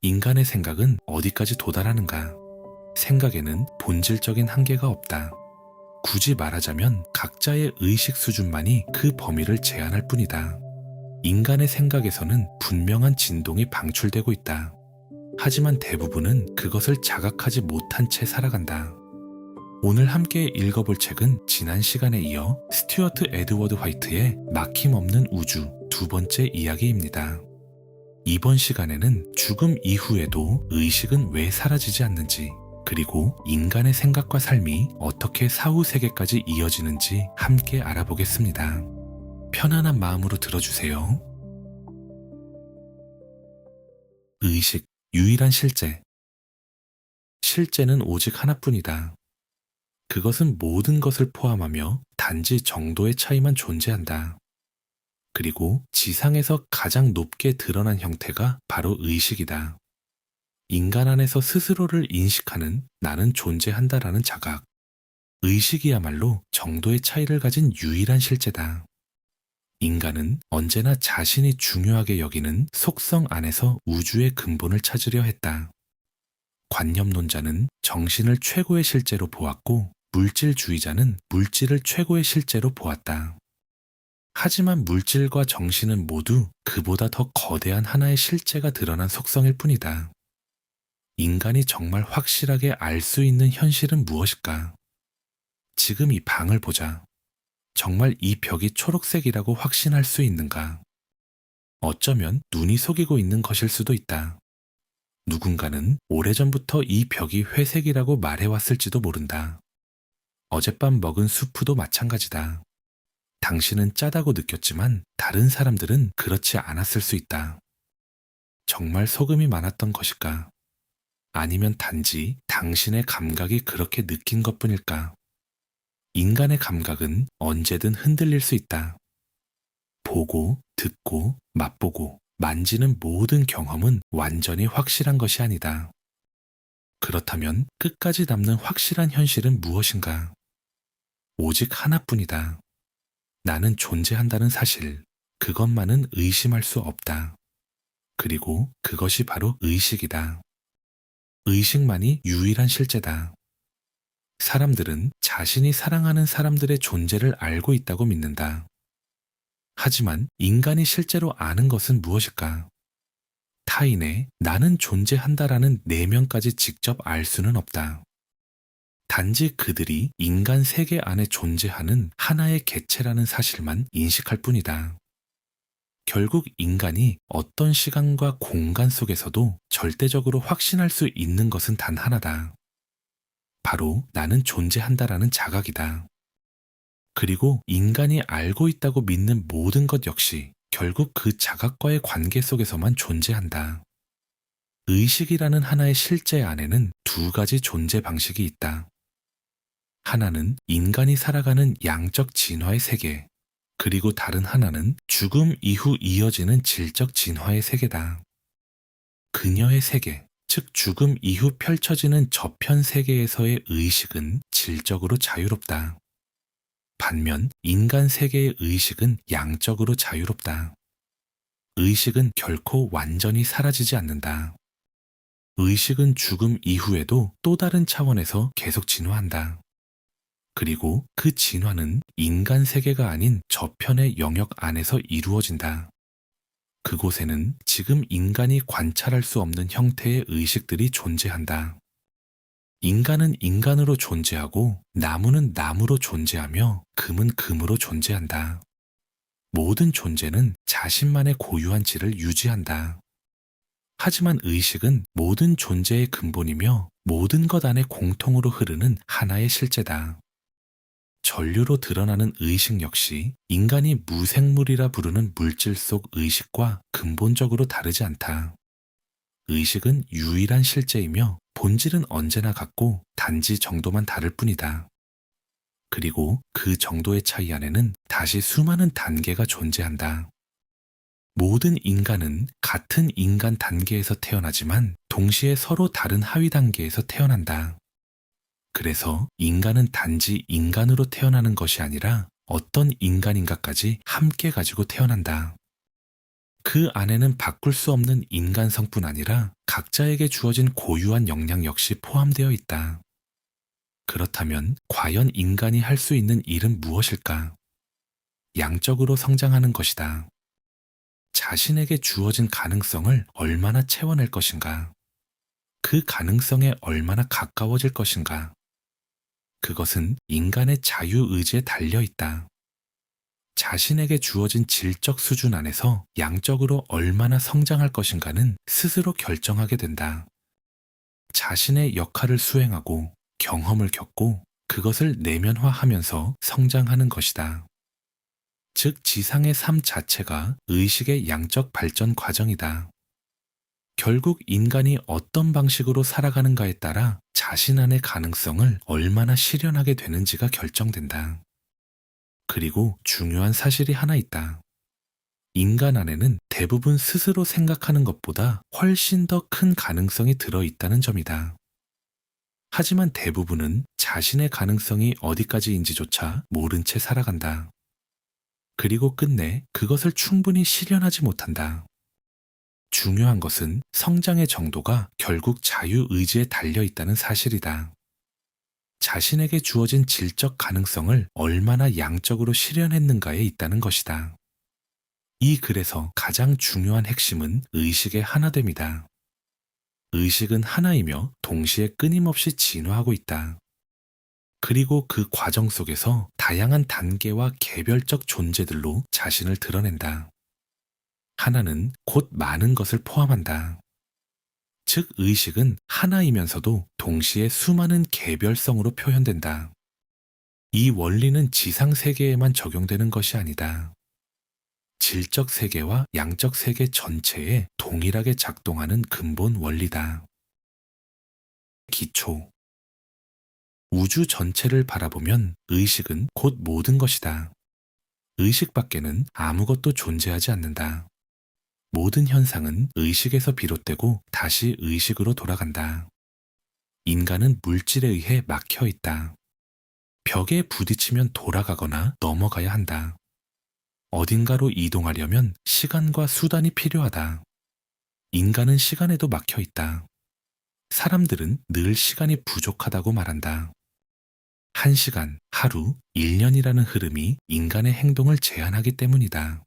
인간의 생각은 어디까지 도달하는가? 생각에는 본질적인 한계가 없다. 굳이 말하자면 각자의 의식 수준만이 그 범위를 제한할 뿐이다. 인간의 생각에서는 분명한 진동이 방출되고 있다. 하지만 대부분은 그것을 자각하지 못한 채 살아간다. 오늘 함께 읽어볼 책은 지난 시간에 이어 스튜어트 에드워드 화이트의 막힘없는 우주 두 번째 이야기입니다. 이번 시간에는 죽음 이후에도 의식은 왜 사라지지 않는지, 그리고 인간의 생각과 삶이 어떻게 사후 세계까지 이어지는지 함께 알아보겠습니다. 편안한 마음으로 들어주세요. 의식, 유일한 실제. 실제는 오직 하나뿐이다. 그것은 모든 것을 포함하며 단지 정도의 차이만 존재한다. 그리고 지상에서 가장 높게 드러난 형태가 바로 의식이다. 인간 안에서 스스로를 인식하는 나는 존재한다라는 자각. 의식이야말로 정도의 차이를 가진 유일한 실제다. 인간은 언제나 자신이 중요하게 여기는 속성 안에서 우주의 근본을 찾으려 했다. 관념론자는 정신을 최고의 실제로 보았고, 물질주의자는 물질을 최고의 실제로 보았다. 하지만 물질과 정신은 모두 그보다 더 거대한 하나의 실제가 드러난 속성일 뿐이다. 인간이 정말 확실하게 알 수 있는 현실은 무엇일까? 지금 이 방을 보자. 정말 이 벽이 초록색이라고 확신할 수 있는가? 어쩌면 눈이 속이고 있는 것일 수도 있다. 누군가는 오래전부터 이 벽이 회색이라고 말해왔을지도 모른다. 어젯밤 먹은 수프도 마찬가지다. 당신은 짜다고 느꼈지만 다른 사람들은 그렇지 않았을 수 있다. 정말 소금이 많았던 것일까? 아니면 단지 당신의 감각이 그렇게 느낀 것뿐일까? 인간의 감각은 언제든 흔들릴 수 있다. 보고, 듣고, 맛보고, 만지는 모든 경험은 완전히 확실한 것이 아니다. 그렇다면 끝까지 남는 확실한 현실은 무엇인가? 오직 하나뿐이다. 나는 존재한다는 사실, 그것만은 의심할 수 없다. 그리고 그것이 바로 의식이다. 의식만이 유일한 실제다. 사람들은 자신이 사랑하는 사람들의 존재를 알고 있다고 믿는다. 하지만 인간이 실제로 아는 것은 무엇일까? 타인의 나는 존재한다라는 내면까지 직접 알 수는 없다. 단지 그들이 인간 세계 안에 존재하는 하나의 개체라는 사실만 인식할 뿐이다. 결국 인간이 어떤 시간과 공간 속에서도 절대적으로 확신할 수 있는 것은 단 하나다. 바로 나는 존재한다라는 자각이다. 그리고 인간이 알고 있다고 믿는 모든 것 역시 결국 그 자각과의 관계 속에서만 존재한다. 의식이라는 하나의 실제 안에는 두 가지 존재 방식이 있다. 하나는 인간이 살아가는 양적 진화의 세계, 그리고 다른 하나는 죽음 이후 이어지는 질적 진화의 세계다. 그녀의 세계, 즉 죽음 이후 펼쳐지는 저편 세계에서의 의식은 질적으로 자유롭다. 반면 인간 세계의 의식은 양적으로 자유롭다. 의식은 결코 완전히 사라지지 않는다. 의식은 죽음 이후에도 또 다른 차원에서 계속 진화한다. 그리고 그 진화는 인간 세계가 아닌 저편의 영역 안에서 이루어진다. 그곳에는 지금 인간이 관찰할 수 없는 형태의 의식들이 존재한다. 인간은 인간으로 존재하고 나무는 나무로 존재하며 금은 금으로 존재한다. 모든 존재는 자신만의 고유한 질을 유지한다. 하지만 의식은 모든 존재의 근본이며 모든 것 안에 공통으로 흐르는 하나의 실제다. 전류로 드러나는 의식 역시 인간이 무생물이라 부르는 물질 속 의식과 근본적으로 다르지 않다. 의식은 유일한 실제이며 본질은 언제나 같고 단지 정도만 다를 뿐이다. 그리고 그 정도의 차이 안에는 다시 수많은 단계가 존재한다. 모든 인간은 같은 인간 단계에서 태어나지만 동시에 서로 다른 하위 단계에서 태어난다. 그래서 인간은 단지 인간으로 태어나는 것이 아니라 어떤 인간인가까지 함께 가지고 태어난다. 그 안에는 바꿀 수 없는 인간성뿐 아니라 각자에게 주어진 고유한 역량 역시 포함되어 있다. 그렇다면 과연 인간이 할 수 있는 일은 무엇일까? 양적으로 성장하는 것이다. 자신에게 주어진 가능성을 얼마나 채워낼 것인가? 그 가능성에 얼마나 가까워질 것인가? 그것은 인간의 자유의지에 달려 있다. 자신에게 주어진 질적 수준 안에서 양적으로 얼마나 성장할 것인가는 스스로 결정하게 된다. 자신의 역할을 수행하고 경험을 겪고 그것을 내면화하면서 성장하는 것이다. 즉, 지상의 삶 자체가 의식의 양적 발전 과정이다. 결국 인간이 어떤 방식으로 살아가는가에 따라 자신 안의 가능성을 얼마나 실현하게 되는지가 결정된다. 그리고 중요한 사실이 하나 있다. 인간 안에는 대부분 스스로 생각하는 것보다 훨씬 더 큰 가능성이 들어있다는 점이다. 하지만 대부분은 자신의 가능성이 어디까지인지조차 모른 채 살아간다. 그리고 끝내 그것을 충분히 실현하지 못한다. 중요한 것은 성장의 정도가 결국 자유의지에 달려있다는 사실이다. 자신에게 주어진 질적 가능성을 얼마나 양적으로 실현했는가에 있다는 것이다. 이 글에서 가장 중요한 핵심은 의식의 하나됨이다. 의식은 하나이며 동시에 끊임없이 진화하고 있다. 그리고 그 과정 속에서 다양한 단계와 개별적 존재들로 자신을 드러낸다. 하나는 곧 많은 것을 포함한다. 즉, 의식은 하나이면서도 동시에 수많은 개별성으로 표현된다. 이 원리는 지상 세계에만 적용되는 것이 아니다. 질적 세계와 양적 세계 전체에 동일하게 작동하는 근본 원리다. 기초. 우주 전체를 바라보면 의식은 곧 모든 것이다. 의식 밖에는 아무것도 존재하지 않는다. 모든 현상은 의식에서 비롯되고 다시 의식으로 돌아간다. 인간은 물질에 의해 막혀 있다. 벽에 부딪히면 돌아가거나 넘어가야 한다. 어딘가로 이동하려면 시간과 수단이 필요하다. 인간은 시간에도 막혀 있다. 사람들은 늘 시간이 부족하다고 말한다. 1시간, 하루, 1년이라는 흐름이 인간의 행동을 제한하기 때문이다.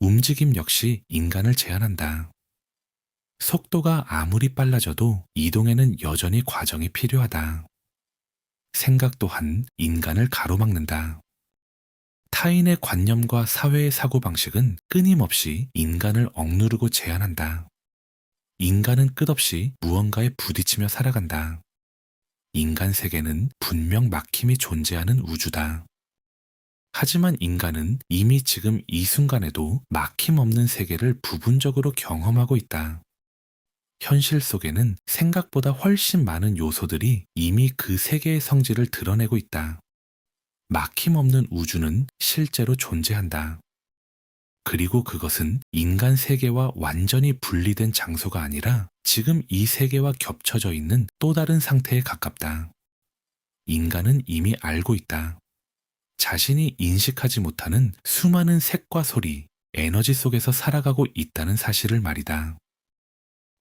움직임 역시 인간을 제한한다. 속도가 아무리 빨라져도 이동에는 여전히 과정이 필요하다. 생각 또한 인간을 가로막는다. 타인의 관념과 사회의 사고방식은 끊임없이 인간을 억누르고 제한한다. 인간은 끝없이 무언가에 부딪히며 살아간다. 인간 세계는 분명 막힘이 존재하는 우주다. 하지만 인간은 이미 지금 이 순간에도 막힘없는 세계를 부분적으로 경험하고 있다. 현실 속에는 생각보다 훨씬 많은 요소들이 이미 그 세계의 성질을 드러내고 있다. 막힘없는 우주는 실제로 존재한다. 그리고 그것은 인간 세계와 완전히 분리된 장소가 아니라 지금 이 세계와 겹쳐져 있는 또 다른 상태에 가깝다. 인간은 이미 알고 있다. 자신이 인식하지 못하는 수많은 색과 소리, 에너지 속에서 살아가고 있다는 사실을 말이다.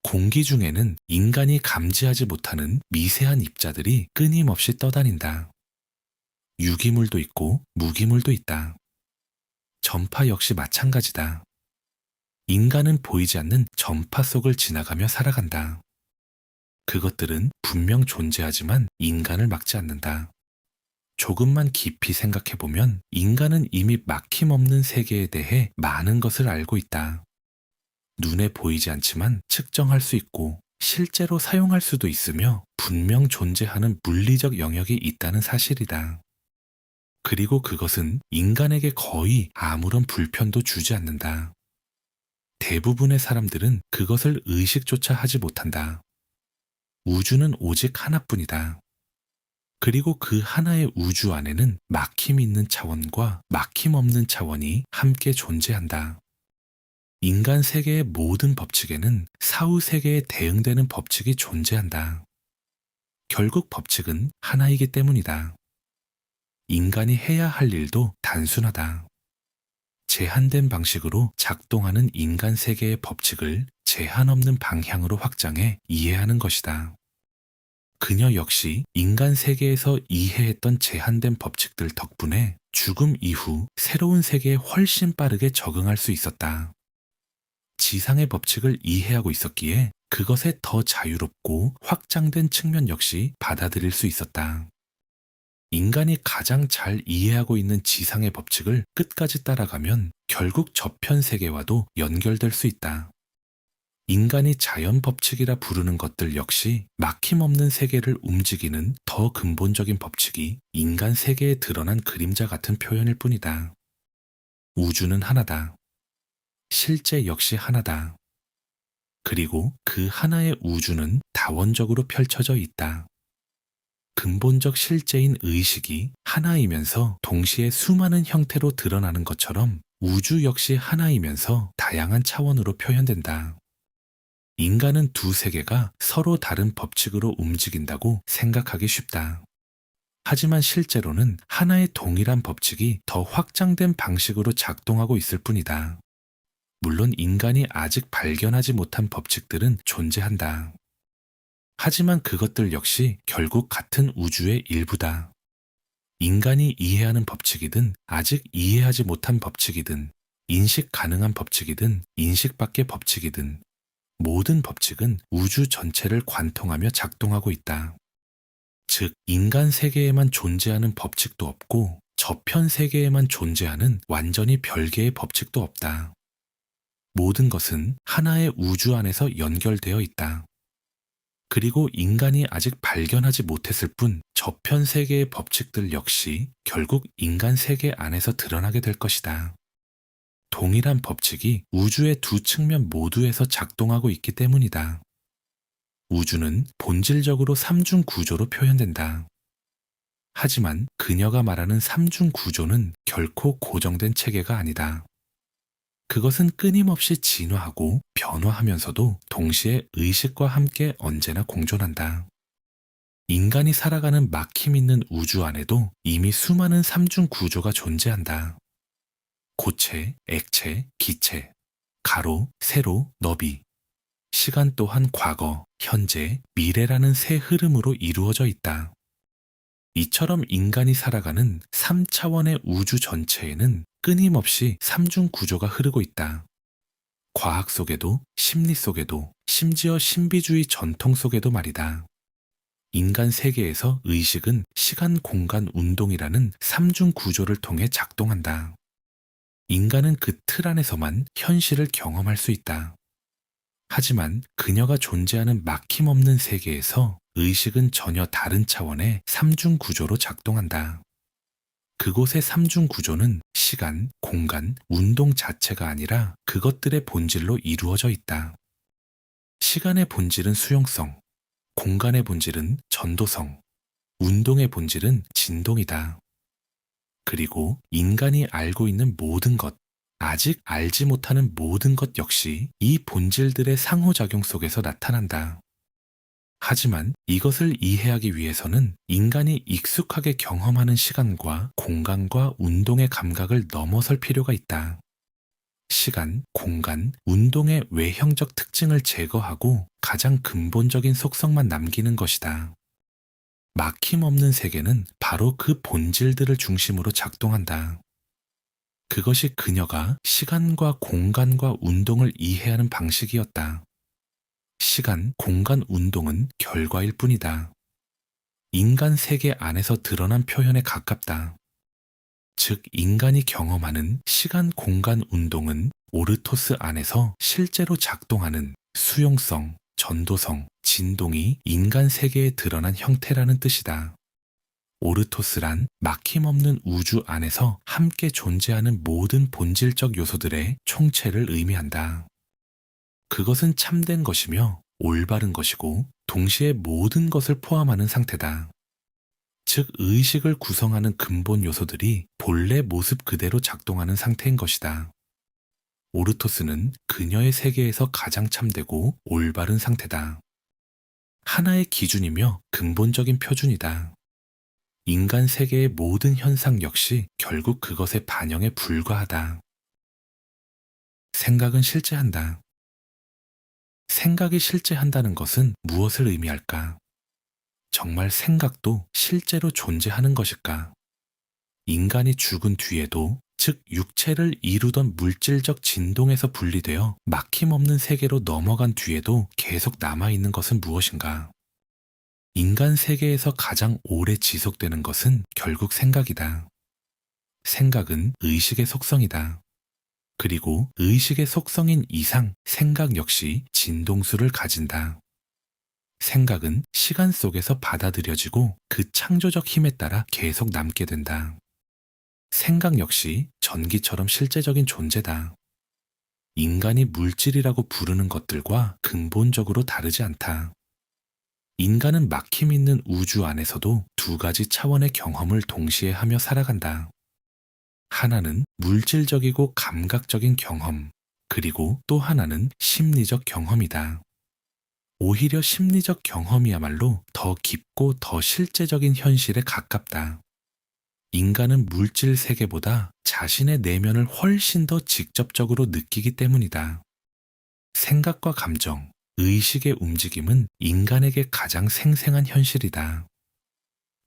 공기 중에는 인간이 감지하지 못하는 미세한 입자들이 끊임없이 떠다닌다. 유기물도 있고 무기물도 있다. 전파 역시 마찬가지다. 인간은 보이지 않는 전파 속을 지나가며 살아간다. 그것들은 분명 존재하지만 인간을 막지 않는다. 조금만 깊이 생각해보면 인간은 이미 막힘없는 세계에 대해 많은 것을 알고 있다. 눈에 보이지 않지만 측정할 수 있고 실제로 사용할 수도 있으며 분명 존재하는 물리적 영역이 있다는 사실이다. 그리고 그것은 인간에게 거의 아무런 불편도 주지 않는다. 대부분의 사람들은 그것을 의식조차 하지 못한다. 우주는 오직 하나뿐이다. 그리고 그 하나의 우주 안에는 막힘 있는 차원과 막힘 없는 차원이 함께 존재한다. 인간 세계의 모든 법칙에는 사후 세계에 대응되는 법칙이 존재한다. 결국 법칙은 하나이기 때문이다. 인간이 해야 할 일도 단순하다. 제한된 방식으로 작동하는 인간 세계의 법칙을 제한 없는 방향으로 확장해 이해하는 것이다. 그녀 역시 인간 세계에서 이해했던 제한된 법칙들 덕분에 죽음 이후 새로운 세계에 훨씬 빠르게 적응할 수 있었다. 지상의 법칙을 이해하고 있었기에 그것에 더 자유롭고 확장된 측면 역시 받아들일 수 있었다. 인간이 가장 잘 이해하고 있는 지상의 법칙을 끝까지 따라가면 결국 저편 세계와도 연결될 수 있다. 인간이 자연 법칙이라 부르는 것들 역시 막힘없는 세계를 움직이는 더 근본적인 법칙이 인간 세계에 드러난 그림자 같은 표현일 뿐이다. 우주는 하나다. 실제 역시 하나다. 그리고 그 하나의 우주는 다원적으로 펼쳐져 있다. 근본적 실제인 의식이 하나이면서 동시에 수많은 형태로 드러나는 것처럼 우주 역시 하나이면서 다양한 차원으로 표현된다. 인간은 두 세계가 서로 다른 법칙으로 움직인다고 생각하기 쉽다. 하지만 실제로는 하나의 동일한 법칙이 더 확장된 방식으로 작동하고 있을 뿐이다. 물론 인간이 아직 발견하지 못한 법칙들은 존재한다. 하지만 그것들 역시 결국 같은 우주의 일부다. 인간이 이해하는 법칙이든 아직 이해하지 못한 법칙이든 인식 가능한 법칙이든 인식 밖의 법칙이든 모든 법칙은 우주 전체를 관통하며 작동하고 있다. 즉, 인간 세계에만 존재하는 법칙도 없고 저편 세계에만 존재하는 완전히 별개의 법칙도 없다. 모든 것은 하나의 우주 안에서 연결되어 있다. 그리고 인간이 아직 발견하지 못했을 뿐 저편 세계의 법칙들 역시 결국 인간 세계 안에서 드러나게 될 것이다. 동일한 법칙이 우주의 두 측면 모두에서 작동하고 있기 때문이다. 우주는 본질적으로 삼중 구조로 표현된다. 하지만 그녀가 말하는 삼중 구조는 결코 고정된 체계가 아니다. 그것은 끊임없이 진화하고 변화하면서도 동시에 의식과 함께 언제나 공존한다. 인간이 살아가는 막힘 있는 우주 안에도 이미 수많은 삼중 구조가 존재한다. 고체, 액체, 기체, 가로, 세로, 너비. 시간 또한 과거, 현재, 미래라는 세 흐름으로 이루어져 있다. 이처럼 인간이 살아가는 3차원의 우주 전체에는 끊임없이 삼중 구조가 흐르고 있다. 과학 속에도, 심리 속에도, 심지어 신비주의 전통 속에도 말이다. 인간 세계에서 의식은 시간, 공간, 운동이라는 삼중 구조를 통해 작동한다. 인간은 그 틀 안에서만 현실을 경험할 수 있다. 하지만 그녀가 존재하는 막힘없는 세계에서 의식은 전혀 다른 차원의 삼중 구조로 작동한다. 그곳의 삼중 구조는 시간, 공간, 운동 자체가 아니라 그것들의 본질로 이루어져 있다. 시간의 본질은 수용성, 공간의 본질은 전도성, 운동의 본질은 진동이다. 그리고 인간이 알고 있는 모든 것, 아직 알지 못하는 모든 것 역시 이 본질들의 상호작용 속에서 나타난다. 하지만 이것을 이해하기 위해서는 인간이 익숙하게 경험하는 시간과 공간과 운동의 감각을 넘어설 필요가 있다. 시간, 공간, 운동의 외형적 특징을 제거하고 가장 근본적인 속성만 남기는 것이다. 막힘없는 세계는 바로 그 본질들을 중심으로 작동한다. 그것이 그녀가 시간과 공간과 운동을 이해하는 방식이었다. 시간, 공간, 운동은 결과일 뿐이다. 인간 세계 안에서 드러난 표현에 가깝다. 즉, 인간이 경험하는 시간, 공간, 운동은 오르토스 안에서 실제로 작동하는 수용성, 전도성, 진동이 인간 세계에 드러난 형태라는 뜻이다. 오르토스란 막힘없는 우주 안에서 함께 존재하는 모든 본질적 요소들의 총체를 의미한다. 그것은 참된 것이며 올바른 것이고 동시에 모든 것을 포함하는 상태다. 즉, 의식을 구성하는 근본 요소들이 본래 모습 그대로 작동하는 상태인 것이다. 오르토스는 그녀의 세계에서 가장 참되고 올바른 상태다. 하나의 기준이며 근본적인 표준이다. 인간 세계의 모든 현상 역시 결국 그것의 반영에 불과하다. 생각은 실제한다. 생각이 실제한다는 것은 무엇을 의미할까? 정말 생각도 실제로 존재하는 것일까? 인간이 죽은 뒤에도, 즉 육체를 이루던 물질적 진동에서 분리되어 막힘없는 세계로 넘어간 뒤에도 계속 남아있는 것은 무엇인가? 인간 세계에서 가장 오래 지속되는 것은 결국 생각이다. 생각은 의식의 속성이다. 그리고 의식의 속성인 이상 생각 역시 진동수를 가진다. 생각은 시간 속에서 받아들여지고 그 창조적 힘에 따라 계속 남게 된다. 생각 역시 전기처럼 실제적인 존재다. 인간이 물질이라고 부르는 것들과 근본적으로 다르지 않다. 인간은 막힘 있는 우주 안에서도 두 가지 차원의 경험을 동시에 하며 살아간다. 하나는 물질적이고 감각적인 경험, 그리고 또 하나는 심리적 경험이다. 오히려 심리적 경험이야말로 더 깊고 더 실제적인 현실에 가깝다. 인간은 물질 세계보다 자신의 내면을 훨씬 더 직접적으로 느끼기 때문이다. 생각과 감정, 의식의 움직임은 인간에게 가장 생생한 현실이다.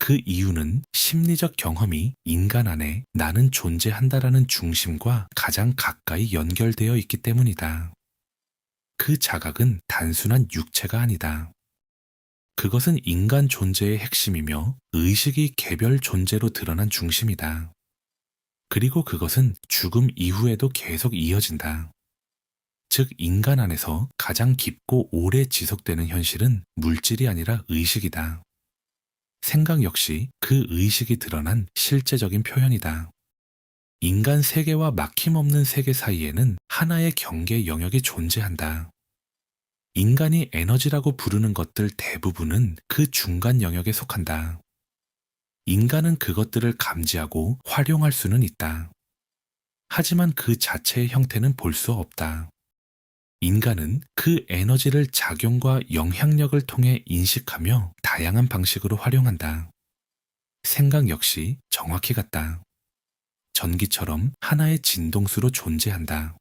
그 이유는 심리적 경험이 인간 안에 나는 존재한다라는 중심과 가장 가까이 연결되어 있기 때문이다. 그 자각은 단순한 육체가 아니다. 그것은 인간 존재의 핵심이며 의식이 개별 존재로 드러난 중심이다. 그리고 그것은 죽음 이후에도 계속 이어진다. 즉, 인간 안에서 가장 깊고 오래 지속되는 현실은 물질이 아니라 의식이다. 생각 역시 그 의식이 드러난 실제적인 표현이다. 인간 세계와 막힘없는 세계 사이에는 하나의 경계 영역이 존재한다. 인간이 에너지라고 부르는 것들 대부분은 그 중간 영역에 속한다. 인간은 그것들을 감지하고 활용할 수는 있다. 하지만 그 자체의 형태는 볼 수 없다. 인간은 그 에너지를 작용과 영향력을 통해 인식하며 다양한 방식으로 활용한다. 생각 역시 정확히 같다. 전기처럼 하나의 진동수로 존재한다.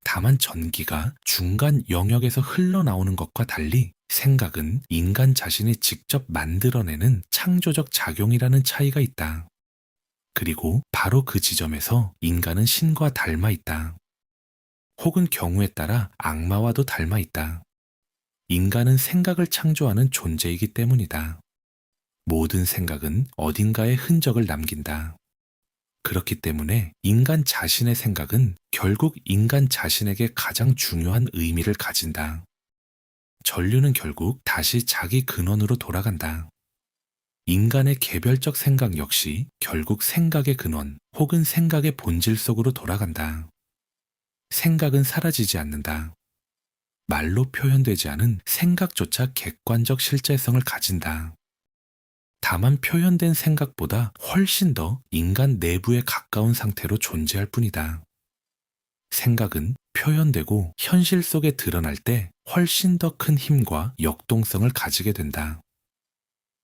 다만 전기가 중간 영역에서 흘러나오는 것과 달리 생각은 인간 자신이 직접 만들어내는 창조적 작용이라는 차이가 있다. 그리고 바로 그 지점에서 인간은 신과 닮아 있다. 혹은 경우에 따라 악마와도 닮아 있다. 인간은 생각을 창조하는 존재이기 때문이다. 모든 생각은 어딘가에 흔적을 남긴다. 그렇기 때문에 인간 자신의 생각은 결국 인간 자신에게 가장 중요한 의미를 가진다. 전류는 결국 다시 자기 근원으로 돌아간다. 인간의 개별적 생각 역시 결국 생각의 근원 혹은 생각의 본질 속으로 돌아간다. 생각은 사라지지 않는다. 말로 표현되지 않은 생각조차 객관적 실제성을 가진다. 다만 표현된 생각보다 훨씬 더 인간 내부에 가까운 상태로 존재할 뿐이다. 생각은 표현되고 현실 속에 드러날 때 훨씬 더 큰 힘과 역동성을 가지게 된다.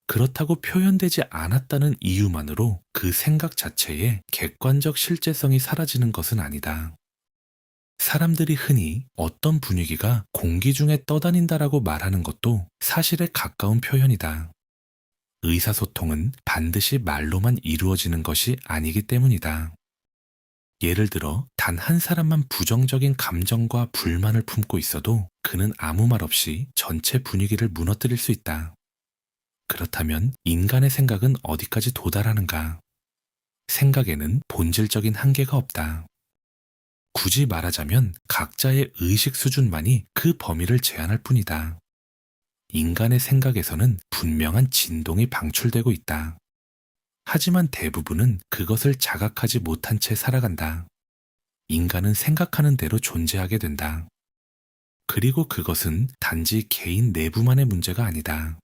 그렇다고 표현되지 않았다는 이유만으로 그 생각 자체의 객관적 실제성이 사라지는 것은 아니다. 사람들이 흔히 어떤 분위기가 공기 중에 떠다닌다라고 말하는 것도 사실에 가까운 표현이다. 의사소통은 반드시 말로만 이루어지는 것이 아니기 때문이다. 예를 들어 단 한 사람만 부정적인 감정과 불만을 품고 있어도 그는 아무 말 없이 전체 분위기를 무너뜨릴 수 있다. 그렇다면 인간의 생각은 어디까지 도달하는가? 생각에는 본질적인 한계가 없다. 굳이 말하자면 각자의 의식 수준만이 그 범위를 제한할 뿐이다. 인간의 생각에서는 분명한 진동이 방출되고 있다. 하지만 대부분은 그것을 자각하지 못한 채 살아간다. 인간은 생각하는 대로 존재하게 된다. 그리고 그것은 단지 개인 내부만의 문제가 아니다.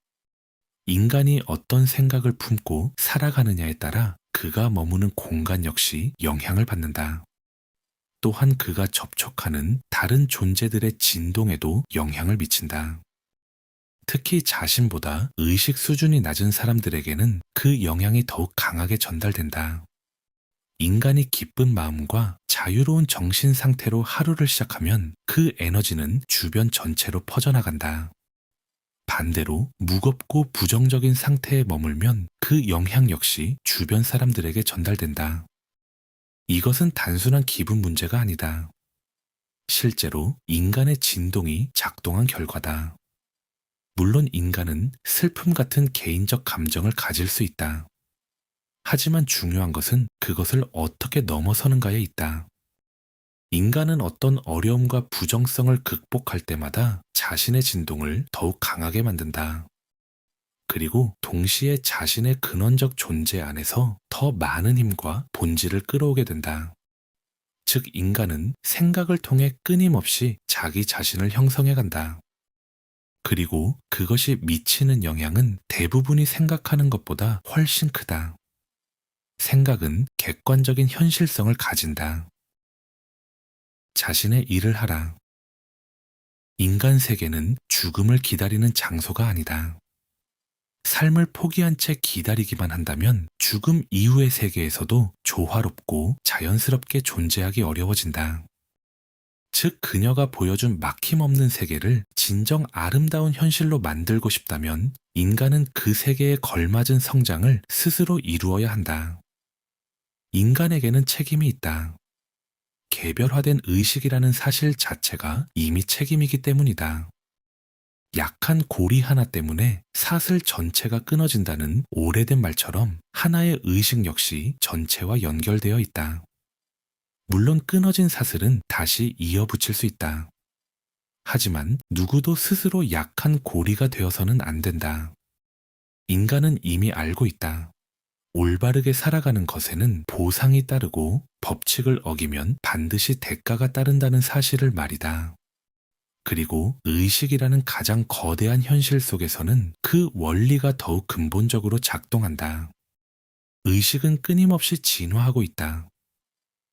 인간이 어떤 생각을 품고 살아가느냐에 따라 그가 머무는 공간 역시 영향을 받는다. 또한 그가 접촉하는 다른 존재들의 진동에도 영향을 미친다. 특히 자신보다 의식 수준이 낮은 사람들에게는 그 영향이 더욱 강하게 전달된다. 인간이 기쁜 마음과 자유로운 정신 상태로 하루를 시작하면 그 에너지는 주변 전체로 퍼져나간다. 반대로 무겁고 부정적인 상태에 머물면 그 영향 역시 주변 사람들에게 전달된다. 이것은 단순한 기분 문제가 아니다. 실제로 인간의 진동이 작동한 결과다. 물론 인간은 슬픔 같은 개인적 감정을 가질 수 있다. 하지만 중요한 것은 그것을 어떻게 넘어서는가에 있다. 인간은 어떤 어려움과 부정성을 극복할 때마다 자신의 진동을 더욱 강하게 만든다. 그리고 동시에 자신의 근원적 존재 안에서 더 많은 힘과 본질을 끌어오게 된다. 즉, 인간은 생각을 통해 끊임없이 자기 자신을 형성해 간다. 그리고 그것이 미치는 영향은 대부분이 생각하는 것보다 훨씬 크다. 생각은 객관적인 현실성을 가진다. 자신의 일을 하라. 인간 세계는 죽음을 기다리는 장소가 아니다. 삶을 포기한 채 기다리기만 한다면 죽음 이후의 세계에서도 조화롭고 자연스럽게 존재하기 어려워진다. 즉, 그녀가 보여준 막힘없는 세계를 진정 아름다운 현실로 만들고 싶다면 인간은 그 세계에 걸맞은 성장을 스스로 이루어야 한다. 인간에게는 책임이 있다. 개별화된 의식이라는 사실 자체가 이미 책임이기 때문이다. 약한 고리 하나 때문에 사슬 전체가 끊어진다는 오래된 말처럼 하나의 의식 역시 전체와 연결되어 있다. 물론 끊어진 사슬은 다시 이어붙일 수 있다. 하지만 누구도 스스로 약한 고리가 되어서는 안 된다. 인간은 이미 알고 있다. 올바르게 살아가는 것에는 보상이 따르고 법칙을 어기면 반드시 대가가 따른다는 사실을 말이다. 그리고 의식이라는 가장 거대한 현실 속에서는 그 원리가 더욱 근본적으로 작동한다. 의식은 끊임없이 진화하고 있다.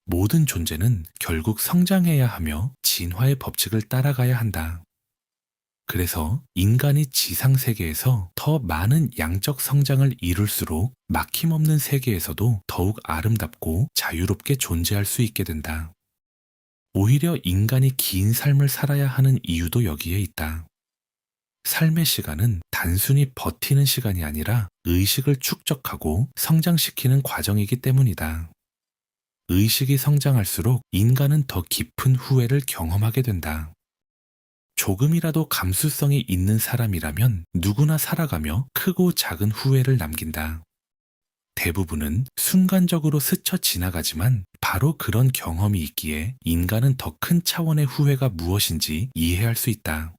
모든 존재는 결국 성장해야 하며 진화의 법칙을 따라가야 한다. 그래서 인간이 지상세계에서 더 많은 양적 성장을 이룰수록 막힘없는 세계에서도 더욱 아름답고 자유롭게 존재할 수 있게 된다. 오히려 인간이 긴 삶을 살아야 하는 이유도 여기에 있다. 삶의 시간은 단순히 버티는 시간이 아니라 의식을 축적하고 성장시키는 과정이기 때문이다. 의식이 성장할수록 인간은 더 깊은 후회를 경험하게 된다. 조금이라도 감수성이 있는 사람이라면 누구나 살아가며 크고 작은 후회를 남긴다. 대부분은 순간적으로 스쳐 지나가지만 바로 그런 경험이 있기에 인간은 더 큰 차원의 후회가 무엇인지 이해할 수 있다.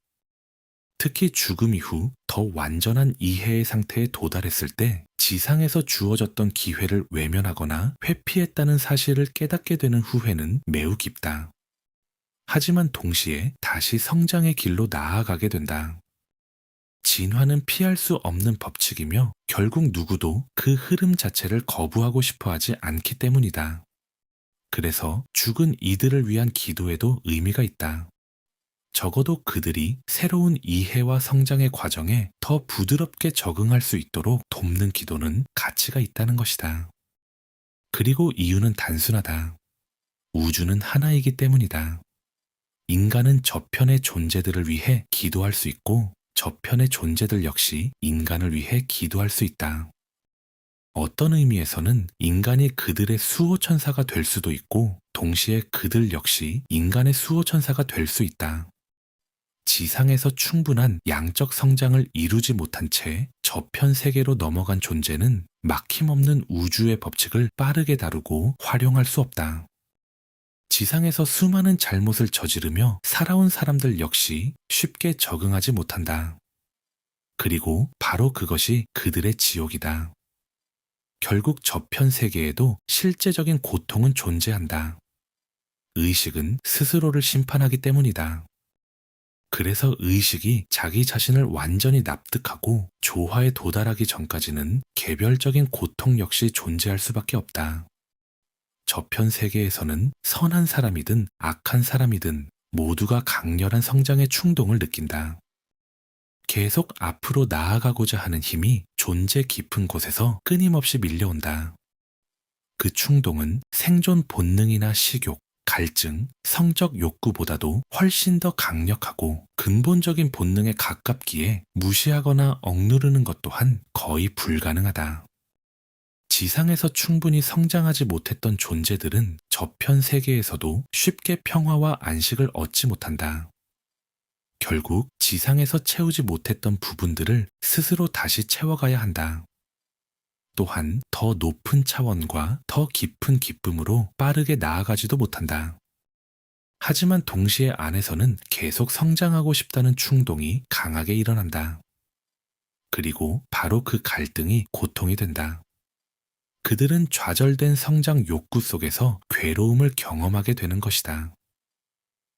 특히 죽음 이후 더 완전한 이해의 상태에 도달했을 때 지상에서 주어졌던 기회를 외면하거나 회피했다는 사실을 깨닫게 되는 후회는 매우 깊다. 하지만 동시에 다시 성장의 길로 나아가게 된다. 진화는 피할 수 없는 법칙이며 결국 누구도 그 흐름 자체를 거부하고 싶어 하지 않기 때문이다. 그래서 죽은 이들을 위한 기도에도 의미가 있다. 적어도 그들이 새로운 이해와 성장의 과정에 더 부드럽게 적응할 수 있도록 돕는 기도는 가치가 있다는 것이다. 그리고 이유는 단순하다. 우주는 하나이기 때문이다. 인간은 저편의 존재들을 위해 기도할 수 있고 저편의 존재들 역시 인간을 위해 기도할 수 있다. 어떤 의미에서는 인간이 그들의 수호천사가 될 수도 있고 동시에 그들 역시 인간의 수호천사가 될 수 있다. 지상에서 충분한 양적 성장을 이루지 못한 채 저편 세계로 넘어간 존재는 막힘없는 우주의 법칙을 빠르게 다루고 활용할 수 없다. 지상에서 수많은 잘못을 저지르며 살아온 사람들 역시 쉽게 적응하지 못한다. 그리고 바로 그것이 그들의 지옥이다. 결국 저편 세계에도 실제적인 고통은 존재한다. 의식은 스스로를 심판하기 때문이다. 그래서 의식이 자기 자신을 완전히 납득하고 조화에 도달하기 전까지는 개별적인 고통 역시 존재할 수밖에 없다. 저편 세계에서는 선한 사람이든 악한 사람이든 모두가 강렬한 성장의 충동을 느낀다. 계속 앞으로 나아가고자 하는 힘이 존재 깊은 곳에서 끊임없이 밀려온다. 그 충동은 생존 본능이나 식욕, 갈증, 성적 욕구보다도 훨씬 더 강력하고 근본적인 본능에 가깝기에 무시하거나 억누르는 것 또한 거의 불가능하다. 지상에서 충분히 성장하지 못했던 존재들은 저편 세계에서도 쉽게 평화와 안식을 얻지 못한다. 결국 지상에서 채우지 못했던 부분들을 스스로 다시 채워가야 한다. 또한 더 높은 차원과 더 깊은 기쁨으로 빠르게 나아가지도 못한다. 하지만 동시에 안에서는 계속 성장하고 싶다는 충동이 강하게 일어난다. 그리고 바로 그 갈등이 고통이 된다. 그들은 좌절된 성장 욕구 속에서 괴로움을 경험하게 되는 것이다.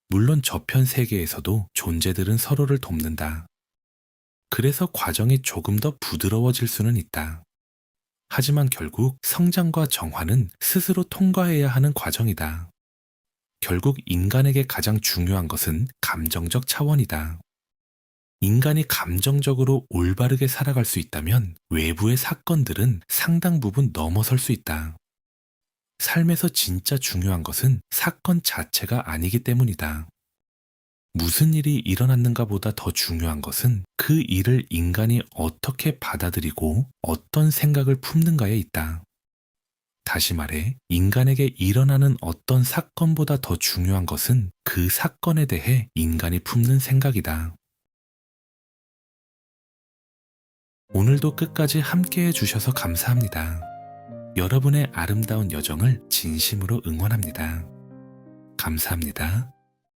물론 저편 세계에서도 존재들은 서로를 돕는다. 그래서 과정이 조금 더 부드러워질 수는 있다. 하지만 결국 성장과 정화는 스스로 통과해야 하는 과정이다. 결국 인간에게 가장 중요한 것은 감정적 차원이다. 인간이 감정적으로 올바르게 살아갈 수 있다면 외부의 사건들은 상당 부분 넘어설 수 있다. 삶에서 진짜 중요한 것은 사건 자체가 아니기 때문이다. 무슨 일이 일어났는가 보다 더 중요한 것은 그 일을 인간이 어떻게 받아들이고 어떤 생각을 품는가에 있다. 다시 말해, 인간에게 일어나는 어떤 사건보다 더 중요한 것은 그 사건에 대해 인간이 품는 생각이다. 오늘도 끝까지 함께 해주셔서 감사합니다. 여러분의 아름다운 여정을 진심으로 응원합니다. 감사합니다.